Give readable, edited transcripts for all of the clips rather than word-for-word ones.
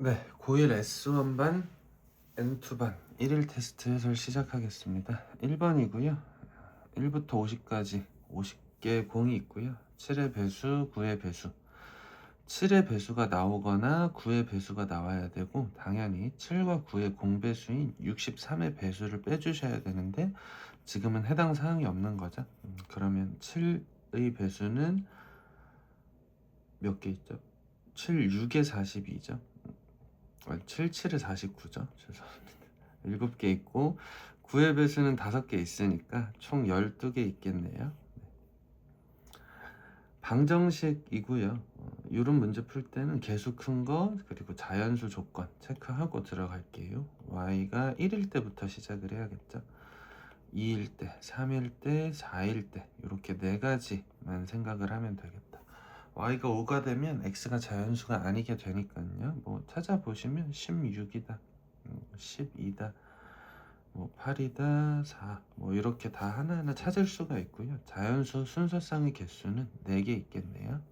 네, 고1 S1반 N2반 1일 테스트 해설 시작하겠습니다. 1번이고요. 1부터 50까지 50개 공이 있고요. 7의 배수, 9의 배수. 7의 배수가 나오거나 9의 배수가 나와야 되고, 당연히 7과 9의 공배수인 63의 배수를 빼주셔야 되는데 지금은 해당 사항이 없는 거죠. 그러면 7의 배수는 몇 개 있죠? 7, 6에 42죠. 7, 7에 49죠. 죄송합니다. 7개 있고 9의 배수는 5개 있으니까 총 12개 있겠네요. 방정식이고요. 이런 문제 풀 때는 개수 큰 거 그리고 자연수 조건 체크하고 들어갈게요. y가 1일 때부터 시작을 해야겠죠. 2일 때, 3일 때, 4일 때 이렇게 4가지만 생각을 하면 되겠다. y가 5가 되면 x가 자연수가 아니게 되니까요. 뭐 찾아보시면 16이다, 12다, 뭐 8이다, 4, 뭐 이렇게 다 하나하나 찾을 수가 있고요. 자연수 순서상의 개수는 4개 있겠네요.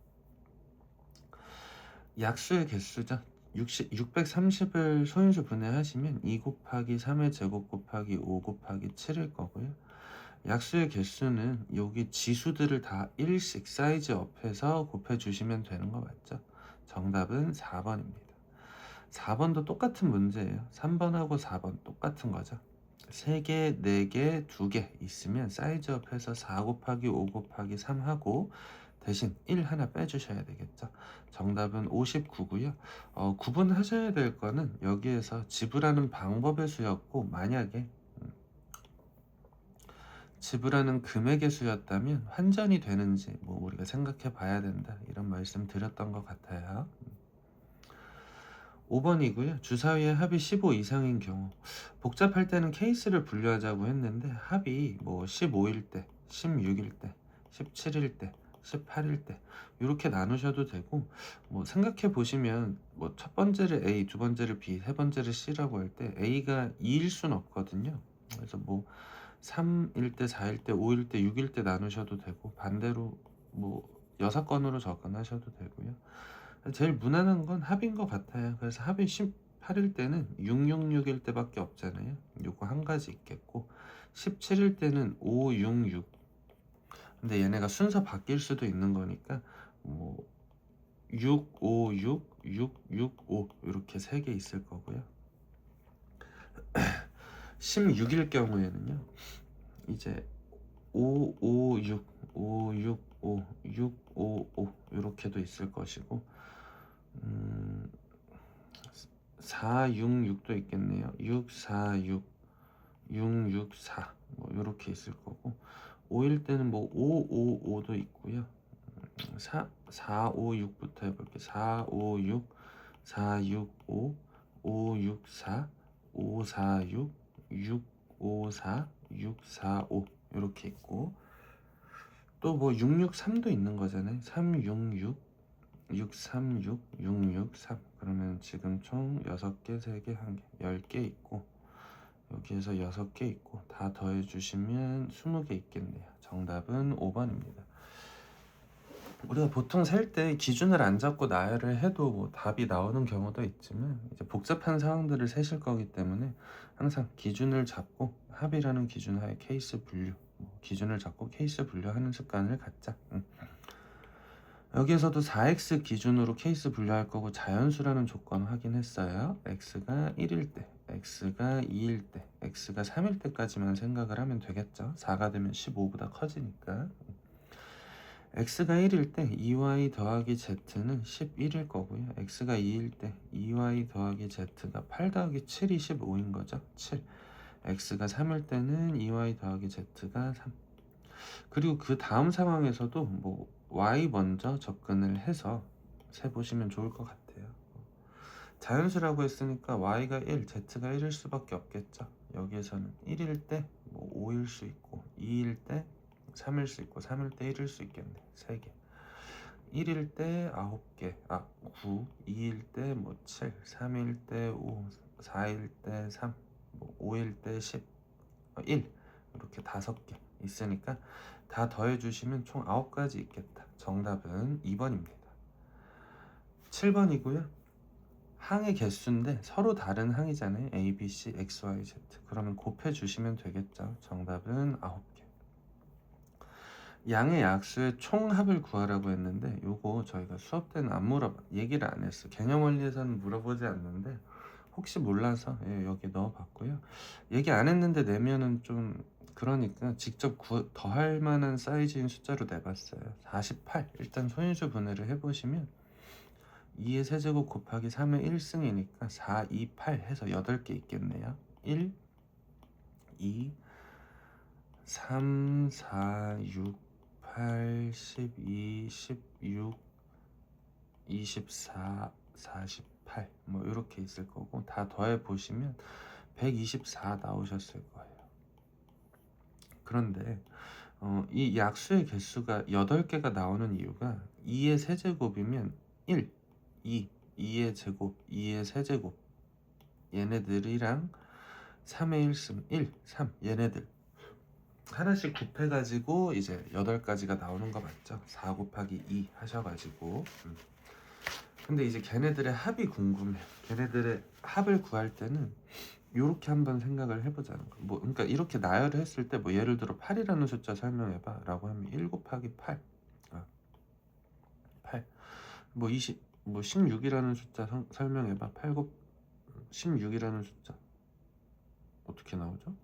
약수의 개수죠. 630을 소인수 분해하시면 2 곱하기 3의 제곱 곱하기 5 곱하기 7일 거고요. 약수의 개수는 여기 지수들을 다 1씩 사이즈 업해서 곱해주시면 되는 거 맞죠? 정답은 4번입니다. 4번도 똑같은 문제예요. 3번하고 4번 똑같은 거죠. 3개, 4개, 2개 있으면 사이즈업해서 4 곱하기 5 곱하기 3 하고 대신 1 하나 빼주셔야 되겠죠. 정답은 59고요. 구분하셔야 될 거는 여기에서 지불하는 방법의 수였고, 만약에 지불하는 금액의 수였다면 환전이 되는지 뭐 우리가 생각해 봐야 된다, 이런 말씀 드렸던 것 같아요. 5번이고요. 주사위의 합이 15 이상인 경우, 복잡할 때는 케이스를 분류하자고 했는데 합이 뭐 15일 때, 16일 때, 17일 때, 18일 때 이렇게 나누셔도 되고, 뭐 생각해 보시면 뭐 첫 번째를 A, 두 번째를 B, 세 번째를 C라고 할 때 A가 2일 순 없거든요. 그래서 뭐 3일 때, 4일 때, 5일 때, 6일 때 나누셔도 되고, 반대로 뭐 6건으로 접근하셔도 되고요. 제일 무난한 건 합인 것 같아요. 그래서 합이 18일 때는 666일 때밖에 없잖아요. 요거 한 가지 있겠고, 17일 때는 566. 근데 얘네가 순서 바뀔 수도 있는 거니까 뭐 656, 665 이렇게 3개 있을 거고요. 16일 경우에는요, 이제 556, 565, 655 이렇게도 있을 것이고, 466도 있겠네요. 646, 664 뭐 이렇게 있을 거고, 5일 때는 뭐 555도 있고요. 456부터 해볼게요. 456, 465, 564, 546, 654, 645 이렇게 있고, 또 뭐 663도 있는 거잖아요. 366, 636, 663. 그러면 지금 총 6개, 3개, 1개, 10개 있고, 여기에서 6개 있고 다 더해주시면 20개 있겠네요. 정답은 5번입니다. 우리가 보통 셀 때 기준을 안 잡고 나열을 해도 뭐 답이 나오는 경우도 있지만, 이제 복잡한 상황들을 세실 거기 때문에 항상 기준을 잡고 합이라는 기준 하에 케이스 분류, 기준을 잡고 케이스 분류하는 습관을 갖자. 여기에서도 4x 기준으로 케이스 분류할 거고, 자연수라는 조건 확인했어요. x가 1일 때, x가 2일 때, x가 3일 때까지만 생각을 하면 되겠죠. 4가 되면 15보다 커지니까. x가 1일 때 2y 더하기 z는 11일 거고요. x가 2일 때 2y 더하기 z가 8 더하기 7이 15인 거죠. 7. x가 3일 때는 2y 더하기 z가 3. 그리고 그 다음 상황에서도 뭐 y 먼저 접근을 해서 세보시면 좋을 것 같아요. 자연수라고 했으니까 y가 1, z가 1일 수밖에 없겠죠. 여기에서는 1일 때 뭐 5일 수 있고, 2일 때 3일 수 있고, 3일 때 1일 수 있겠네. 3개. 1일 때 9개, 9, 2일 때 뭐 7, 3일 때 5, 4일 때 3, 뭐 5일 때 10, 1 이렇게 5개 있으니까 다 더해주시면 총 9가지 있겠다. 정답은 2번입니다. 7번이고요. 항의 개수인데 서로 다른 항이잖아요. A, B, C, X, Y, Z. 그러면 곱해 주시면 되겠죠. 정답은 9개. 양의 약수의 총합을 구하라고 했는데 요거 저희가 수업 때는 안 얘기를 안 했어. 개념 원리에서는 물어보지 않는데 혹시 몰라서 여기 넣어봤고요. 얘기 안 했는데 내면은 좀 그러니까 직접 더할 만한 사이즈인 숫자로 내봤어요. 48. 일단 소인수 분해를 해보시면 2의 세제곱 곱하기 3의 1승이니까 4, 2, 8 해서 8개 있겠네요. 1, 2, 3, 4, 6, 8, 12, 16, 24, 48 뭐 이렇게 있을 거고 다 더해 보시면 124 나오셨을 거예요. 그런데 이 약수의 개수가 8개가 나오는 이유가 2의 세제곱이면 1, 2, 2의 제곱, 2의 세제곱 얘네들이랑 3의 1승 1, 3 얘네들 하나씩 곱해가지고 이제 8가지가 나오는 거 맞죠? 4 곱하기 2 하셔가지고 근데 이제 걔네들의 합이 궁금해요. 걔네들의 합을 구할 때는 이렇게 한번 생각을 해보자는 거. 뭐 그러니까 이렇게 나열을 했을 때 뭐 예를 들어 8이라는 숫자 설명해봐 라고 하면 1 곱하기 8 8 뭐 20, 뭐 16이라는 숫자 설명해봐 8 곱 16이라는 숫자 어떻게 나오죠?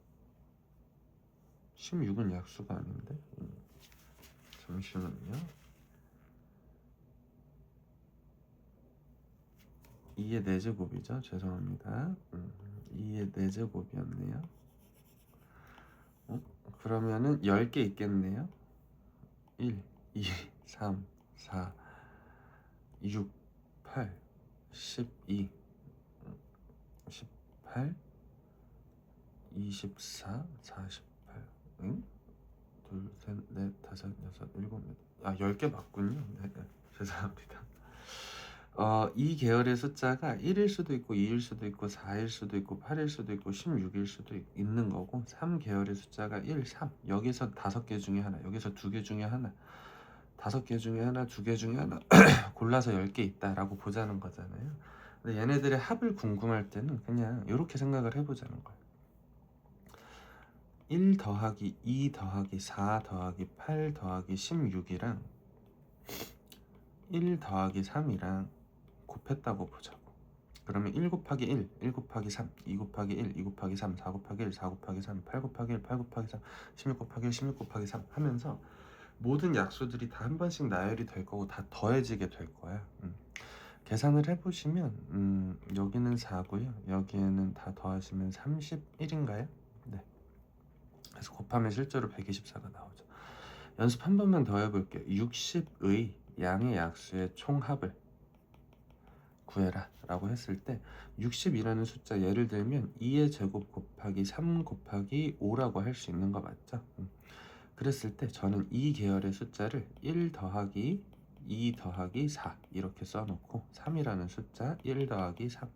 16은 약수가 아닌데 잠시만요. 2의 4제곱이죠. 죄송합니다. 2의 4제곱이었네요. 그러면은 10개 있겠네요. 1, 2, 3, 4, 6, 8, 12, 18, 24, 48 응? 둘, 셋, 넷, 다섯, 여섯, 일곱, 여덟 10개 맞군요. 네, 죄송합니다. 이 계열의 숫자가 1일 수도 있고 2일 수도 있고 4일 수도 있고 8일 수도 있고 16일 수도 있는 거고 3계열의 숫자가 1, 3 여기서 5개 중에 하나 여기서 2개 중에 하나 5개 중에 하나 2개 중에 하나 골라서 10개 있다라고 보자는 거잖아요. 근데 얘네들의 합을 궁금할 때는 그냥 이렇게 생각을 해보자는 거예요. 1 더하기 2 더하기 4 더하기 8 더하기 16이랑 1 더하기 3이랑 곱했다고 보자고. 그러면 1 곱하기 1, 1 곱하기 3, 2 곱하기 1, 2 곱하기 3, 4 곱하기 1, 4 곱하기 3, 8 곱하기 1, 8 곱하기 3, 16 곱하기 1, 16 곱하기 3 하면서 모든 약수들이 다 한 번씩 나열이 될 거고 다 더해지게 될 거야. 계산을 해보시면 여기는 4고요. 여기에는 다 더하시면 31인가요? 네. 그래서 곱하면 실제로 124가 나오죠. 연습 한 번만 더 해볼게요. 60의 양의 약수의 총합을 구해라 라고 했을 때 60이라는 숫자 예를 들면 2의 제곱 곱하기 3 곱하기 5라고 할 수 있는 거 맞죠? 그랬을 때 저는 이 계열의 숫자를 1 더하기 2 더하기 4 이렇게 써놓고 3이라는 숫자 1 더하기 3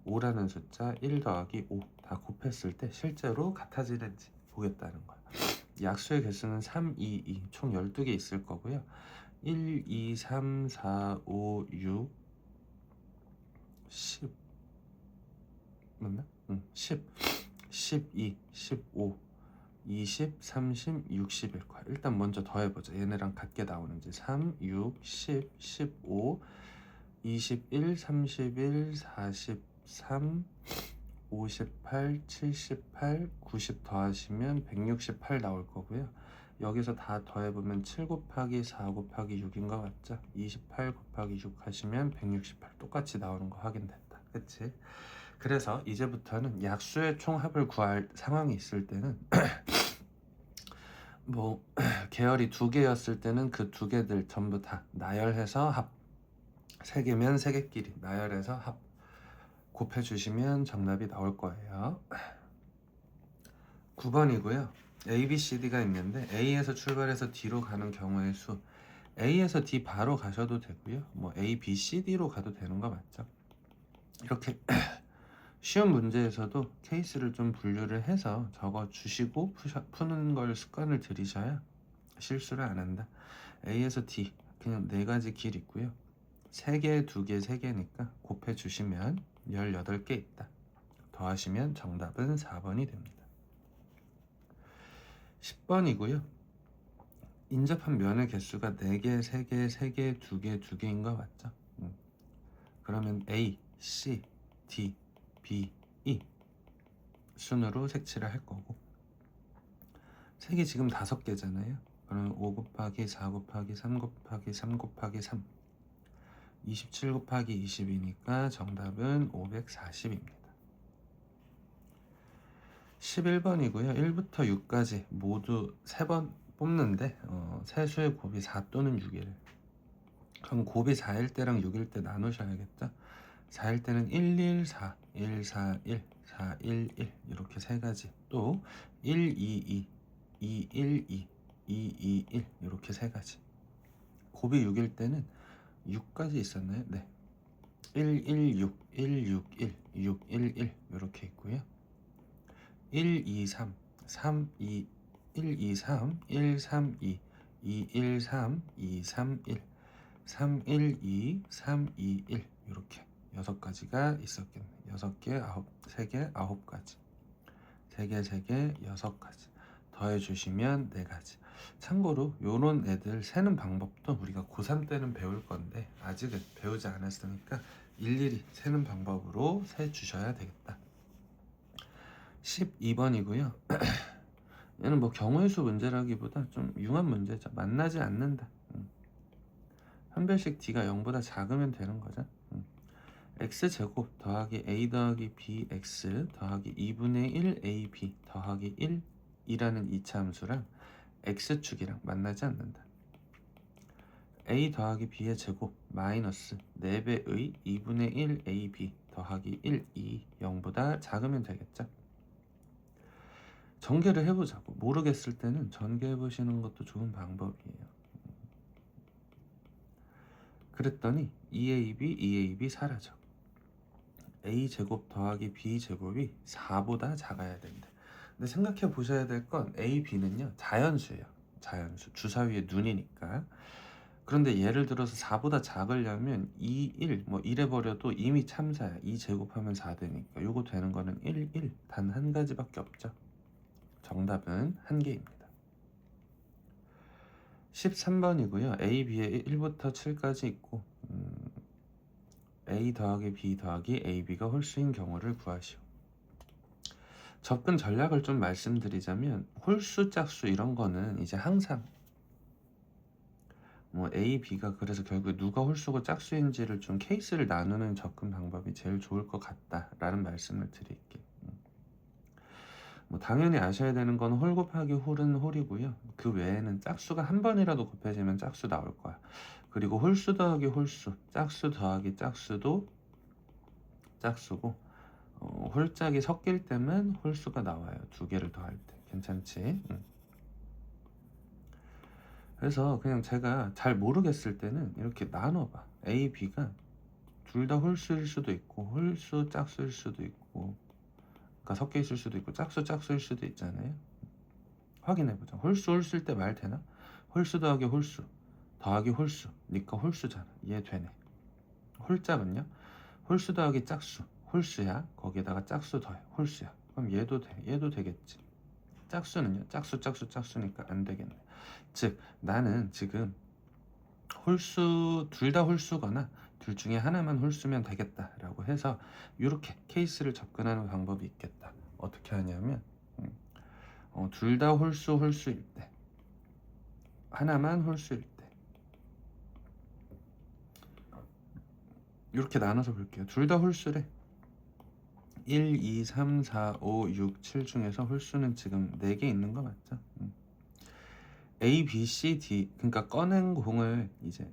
5라는 숫자 1 더하기 5 다 곱했을 때 실제로 같아지는지 보겠다는 거예요. 약수의 개수는 3, 2, 2 총 12개 있을 거고요. 1, 2, 3, 4, 5, 6 10 맞나? 10 12 15 20 30 60일 거야. 일단 먼저 더해보자. 얘네랑 같게 나오는지 3 6 10 15 21 31 43 58 78 90 더하시면 168 나올 거고요. 여기서 다 더해보면 7 곱하기 4 곱하기 6인 거 같죠? 28 곱하기 6 하시면 168 똑같이 나오는 거 확인됐다. 그치? 그래서 이제부터는 약수의 총합을 구할 상황이 있을 때는 뭐 계열이 2개였을 때는 그 2개들 전부 다 나열해서 합 3개면 3개끼리 나열해서 합 곱해주시면 정답이 나올 거예요. 9번이고요. A, B, C, D가 있는데 A에서 출발해서 D로 가는 경우의 수 A에서 D 바로 가셔도 되고요. 뭐 A, B, C, D로 가도 되는 거 맞죠? 이렇게 쉬운 문제에서도 케이스를 좀 분류를 해서 적어 주시고 푸는 걸 습관을 들이셔야 실수를 안 한다. A에서 D 그냥 4가지 길 있고요. 3개, 2개, 3개니까 곱해주시면 18개 있다. 더하시면 정답은 4번이 됩니다. 10번이고요. 인접한 면의 개수가 4개, 3개, 3개, 2개, 2개인 거 맞죠? 그러면 A, C, D, B, E 순으로 색칠을 할 거고, 색이 지금 5개잖아요. 그러면 5 곱하기 4 곱하기 3 곱하기 3 곱하기 3 27 곱하기 20이니까 정답은 540입니다. 11번이고요. 1부터 6까지 모두 3번 뽑는데 세수의 곱이 4 또는 6이래요. 그럼 곱이 4일 때랑 6일 때 나누셔야겠죠? 4일 때는 1, 1, 4, 1, 4, 1, 4, 1, 1 이렇게 3가지, 또 1, 2, 2, 2, 1, 2, 2, 2, 1 이렇게 3가지. 곱이 6일 때는 6까지 있었나요? 네. 1, 1, 6, 1, 6, 1, 6, 1, 1 이렇게 있고요. 1, 2, 3, 3, 2, 1, 2, 3, 1, 3, 2, 2, 1, 3, 2, 3, 1, 3, 1, 2, 3, 2, 1 이렇게 6가지가 있었겠네. 6개, 3개, 9가지. 3개, 3개, 6가지. 더해주시면 4가지. 참고로 요런 애들 세는 방법도 우리가 고3 때는 배울 건데 아직은 배우지 않았으니까 일일이 세는 방법으로 세주셔야 되겠다. 12번이고요. 얘는 뭐 경우의 수 문제라기보다 좀 융합 문제죠. 만나지 않는다. 한별씩 d가 0보다 작으면 되는 거죠. x제곱 더하기 a 더하기 bx 더하기 2분의 1 ab 더하기 1이라는 이차함수랑 x축이랑 만나지 않는다. a 더하기 b의 제곱 마이너스 4배의 2분의 1 ab 더하기 1, 2, 0보다 작으면 되겠죠. 전개를 해보자고. 모르겠을 때는 전개해보시는 것도 좋은 방법이에요. 그랬더니 2ab, 2ab 사라져. a제곱 더하기 b제곱이 4보다 작아야 된대. 근데 생각해 보셔야 될 건 a, b는요 자연수예요. 자연수. 주사위의 눈이니까. 그런데 예를 들어서 4보다 작으려면 2, 1 뭐 이래버려도 이미 참사야. 2 제곱하면 4 되니까 요거 되는 거는 1, 1 단 한 가지밖에 없죠. 정답은 1개입니다. 13번이고요. A, B에 1부터 7까지 있고 A 더하기 B 더하기 AB가 홀수인 경우를 구하시오. 접근 전략을 좀 말씀드리자면 홀수, 짝수 이런 거는 이제 항상 뭐 A, B가 그래서 결국에 누가 홀수고 짝수인지를 좀 케이스를 나누는 접근 방법이 제일 좋을 것 같다라는 말씀을 드릴게요. 뭐 당연히 아셔야 되는 건 홀 곱하기 홀은 홀이고요. 그 외에는 짝수가 한 번이라도 곱해지면 짝수 나올 거야. 그리고 홀수 더하기 홀수, 짝수 더하기 짝수도 짝수고 홀짝이 섞일 때면 홀수가 나와요. 2개를 더할 때. 괜찮지? 그래서 그냥 제가 잘 모르겠을 때는 이렇게 나눠봐. A, B가 둘 다 홀수일 수도 있고 홀수, 짝수일 수도 있고, 그러니까 섞여 있을 수도 있고 짝수, 짝수일 수도 있잖아요. 확인해보자. 홀수, 홀수일 때 말 되나? 홀수 더하기 홀수 더하기 홀수, 니까 홀수잖아. 이해 되네. 홀짝은요? 홀수 더하기 짝수, 홀수야. 거기에다가 짝수 더해, 홀수야. 그럼 얘도 돼. 얘도 되겠지. 짝수는요? 짝수, 짝수, 짝수니까 안 되겠네. 즉 나는 지금 홀수, 둘 다 홀수거나 둘 중에 하나만 홀수면 되겠다라고 해서 이렇게 케이스를 접근하는 방법이 있겠다. 어떻게 하냐면 둘 다 홀수일 때, 하나만 홀수일 때 이렇게 나눠서 볼게요. 둘 다 홀수래. 1, 2, 3, 4, 5, 6, 7 중에서 홀수는 지금 4개 있는 거 맞죠? A, B, C, D, 그러니까 꺼낸 공을 이제,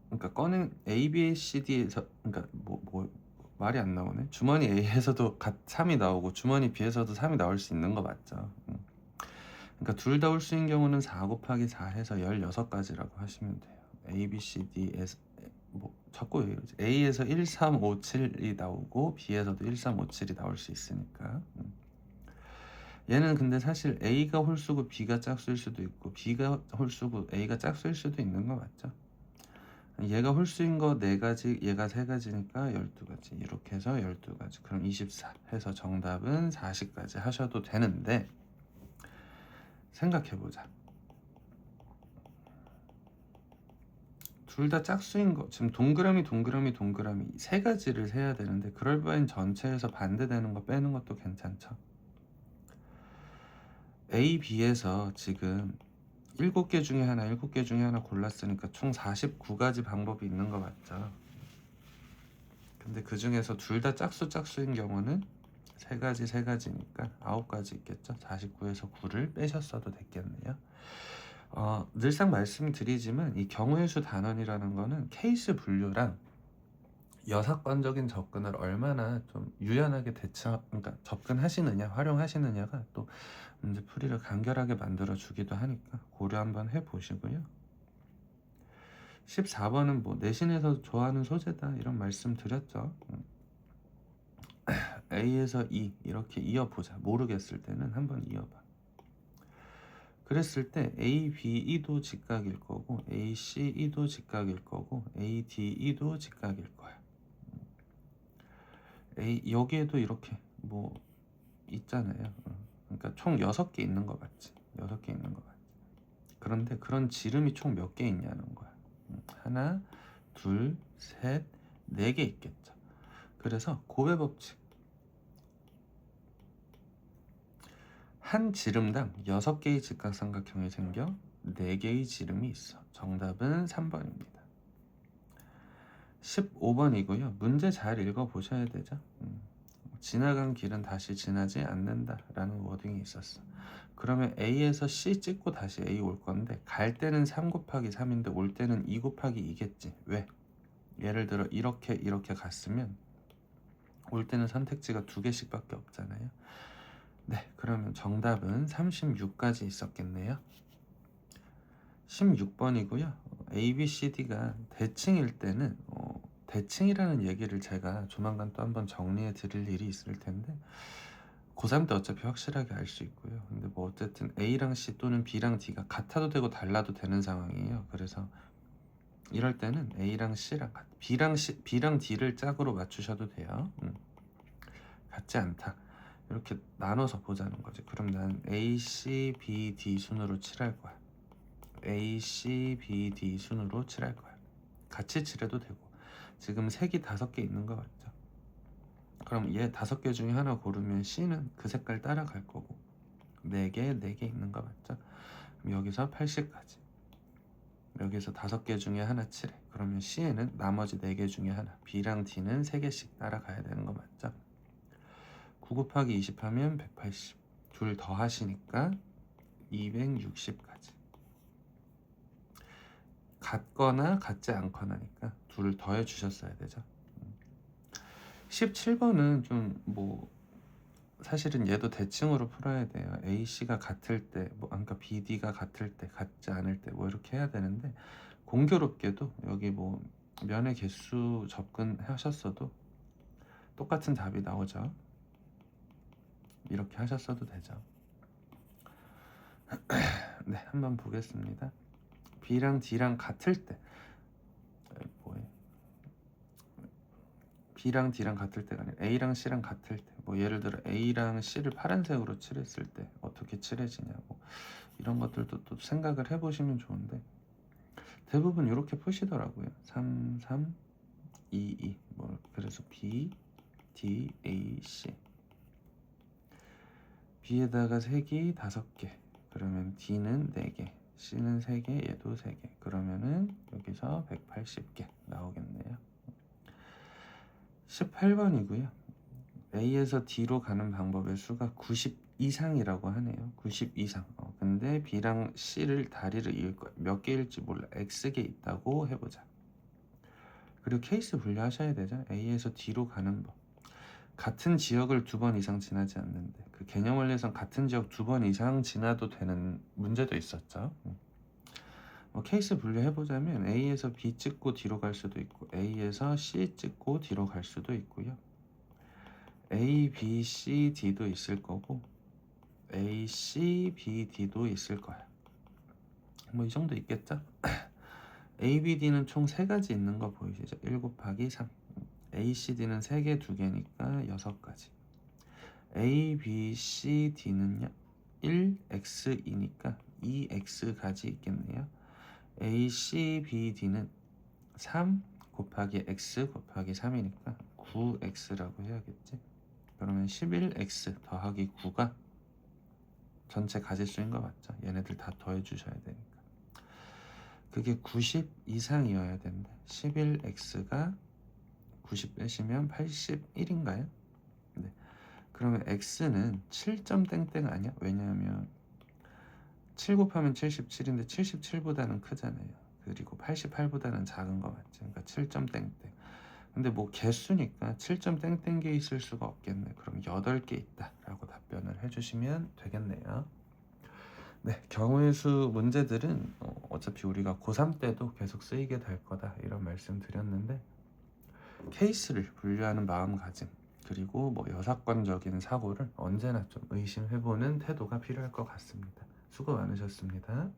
그러니까 꺼낸 A, B, C, D에서, 그러니까 뭐 말이 안 나오네. 주머니 A에서도 3이 나오고 주머니 B에서도 3이 나올 수 있는 거 맞죠? 그러니까 둘 다 홀수인 경우는 4 곱하기 4 해서 16가지라고 하시면 돼요. A, B, C, D에서 뭐 자꾸 왜 이러지? A에서 1, 3, 5, 7이 나오고 B에서도 1, 3, 5, 7이 나올 수 있으니까. 얘는 근데 사실 A가 홀수고 B가 짝수일 수도 있고 B가 홀수고 A가 짝수일 수도 있는 거 맞죠? 얘가 홀수인 거 4가지, 얘가 3가지니까 12가지. 이렇게 해서 12가지. 그럼 24 해서 정답은 40까지 하셔도 되는데, 생각해보자. 둘 다 짝수인 거, 지금 동그라미 3가지를 세야 되는데, 그럴 바엔 전체에서 반대되는 거 빼는 것도 괜찮죠. A, B에서 지금 7개 중에 하나 골랐으니까 총 49가지 방법이 있는 거 맞죠? 근데 그 중에서 둘 다 짝수인 경우는 3가지니까 9가지 있겠죠? 49에서 9를 빼셨어도 됐겠네요. 늘상 말씀드리지만 이 경우의 수 단원이라는 거는 케이스 분류랑 여사건적인 접근을 얼마나 좀 유연하게 그러니까 접근하시느냐, 활용하시느냐가 또 문제 풀이를 간결하게 만들어 주기도 하니까 고려 한번 해보시고요. 14번은 뭐 내신에서 좋아하는 소재다 이런 말씀 드렸죠. A에서 E 이렇게 이어보자. 모르겠을 때는 한번 이어봐. 그랬을 때 A, B, E도 직각일 거고 A, C, E도 직각일 거고 A, D, E도 직각일 거야. 여기에도 이렇게 뭐 있잖아요. 그러니까 총 6개 있는 거 맞지? 6개 있는 거 맞지? 그런데 그런 지름이 총 몇 개 있냐는 거야. 하나, 둘, 셋, 4개 있겠죠. 그래서 고배 법칙. 한 지름당 6개의 직각삼각형이 생겨 4개의 지름이 있어. 정답은 3번입니다. 15번이고요. 문제 잘 읽어보셔야 되죠. 지나간 길은 다시 지나지 않는다라는 워딩이 있었어. 그러면 A에서 C 찍고 다시 A 올 건데 갈 때는 3 곱하기 3인데 올 때는 2 곱하기 2겠지. 왜? 예를 들어 이렇게 갔으면 올 때는 선택지가 2개씩밖에 없잖아요. 네, 그러면 정답은 36까지 있었겠네요. 16번이고요. A, B, C, D가 대칭일 때는 대칭이라는 얘기를 제가 조만간 또 한번 정리해 드릴 일이 있을 텐데 고3 때 어차피 확실하게 알 수 있고요. 근데 뭐 어쨌든 A랑 C 또는 B랑 D가 같아도 되고 달라도 되는 상황이에요. 그래서 이럴 때는 A랑 C랑 B랑 D를 짝으로 맞추셔도 돼요. 같지 않다. 이렇게 나눠서 보자는 거지. 그럼 난 A, C, B, D 순으로 칠할 거야. A, C, B, D 순으로 칠할 거야. 같이 칠해도 되고. 지금 색이 5개 있는 거 맞죠? 그럼 얘 5개 중에 하나 고르면 C는 그 색깔 따라갈 거고 4개 있는 거 맞죠? 그럼 여기서 80까지. 여기서 5개 중에 하나 칠해. 그러면 C에는 나머지 4개 중에 하나, B랑 D는 3개씩 따라가야 되는 거 맞죠? 9 곱하기 20 하면 180. 둘 더 하시니까 260까지. 같거나 같지 않거나니까 둘을 더해 주셨어야 되죠. 17번은 좀 뭐 사실은 얘도 대칭으로 풀어야 돼요. AC가 같을 때, 그러니까 BD가 같을 때, 같지 않을 때, 뭐 이렇게 해야 되는데 공교롭게도 여기 뭐 면의 개수 접근하셨어도 똑같은 답이 나오죠. 이렇게 하셨어도 되죠. 네, 한번 보겠습니다. B랑 D랑 같을 때, B랑 D랑 같을 때가 아니라 A랑 C랑 같을 때, 뭐 예를 들어 A랑 C를 파란색으로 칠했을 때 어떻게 칠해지냐고 이런 것들도 또 생각을 해보시면 좋은데 대부분 이렇게 푸시더라고요. 3, 3, 2, 2. 뭐 그래서 B, D, A, C. B에다가 색이 5개. 그러면 D는 4개, C는 3개, 얘도 3개. 그러면은 여기서 180개 나오겠네요. 18번이고요. A에서 D로 가는 방법의 수가 90 이상이라고 하네요. 90 이상. 근데 B랑 C를 다리를 이을 거야. 몇 개일지 몰라. X개 있다고 해보자. 그리고 케이스 분류하셔야 되죠. A에서 D로 가는 법. 같은 지역을 2번 이상 지나지 않는데 그 개념 원리에선 같은 지역 2번 이상 지나도 되는 문제도 있었죠. 케이스 분류해보자면 A에서 B 찍고 D로 갈 수도 있고 A에서 C 찍고 D로 갈 수도 있고요. A, B, C, D도 있을 거고 A, C, B, D도 있을 거야. 뭐 이 정도 있겠죠? ABD는 총 3가지 있는 거 보이시죠? 1 곱하기 3. ACD는 3개 2개니까 6가지. ABCD는요 1X이니까 2X가지 있겠네요. ACBD는 3 곱하기 X 곱하기 3이니까 9X라고 해야겠지. 그러면 11X 더하기 9가 전체 가지수인 거 맞죠? 얘네들 다 더해 주셔야 되니까. 그게 90 이상이어야 된대. 11X가 90 빼시면 81인가요? 네. 그러면 X는 7점 땡땡 아니야? 왜냐하면 7 곱하면 77인데 77보다는 크잖아요. 그리고 88보다는 작은 거 맞지? 그러니까 7점 땡땡. 근데 뭐 개수니까 7점 땡땡 개 있을 수가 없겠네. 그럼 8개 있다 라고 답변을 해주시면 되겠네요. 네, 경우의 수 문제들은 어차피 우리가 고3 때도 계속 쓰이게 될 거다 이런 말씀 드렸는데, 케이스를 분류하는 마음가짐 그리고 뭐 여사건적인 사고를 언제나 좀 의심해보는 태도가 필요할 것 같습니다. 수고 많으셨습니다.